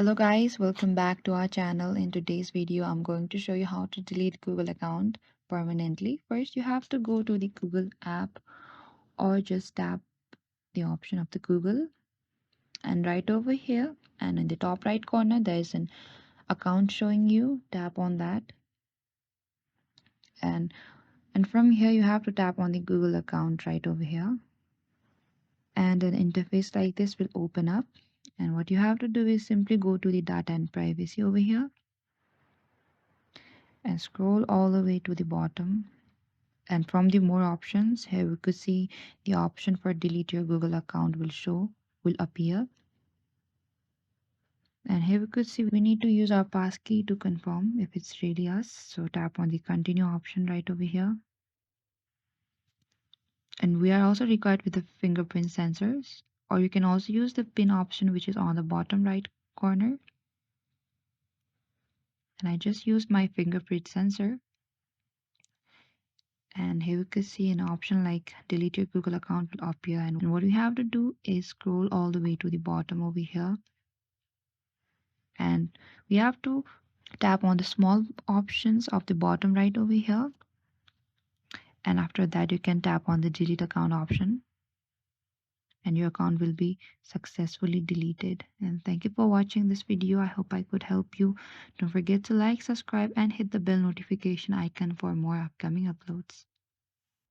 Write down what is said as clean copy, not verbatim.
Hello guys, welcome back to our channel. In today's video, I'm going to show you how to delete Google account permanently. First, you have to go to the Google app or just tap the option of the Google, and right over here and in the top right corner there is an account showing you. Tap on that, and from here you have to tap on the Google account right over here, and an interface like this will open up. And what you have to do is simply go to the data and privacy over here and scroll all the way to the bottom. And from the more options, here we could see the option for delete your Google account will appear. And here we could see we need to use our passkey to confirm if it's really us. So tap on the continue option right over here. And we are also required with the fingerprint sensors, or you can also use the pin option which is on the bottom right corner. And I just used my fingerprint sensor. And here we can see an option like delete your Google account will appear, and what we have to do is scroll all the way to the bottom over here, and we have to tap on the small options of the bottom right over here, and after that you can tap on the delete account option and your account will be successfully deleted. And thank you for watching this video. I hope I could help you. Don't forget to like, subscribe and hit the bell notification icon for more upcoming uploads.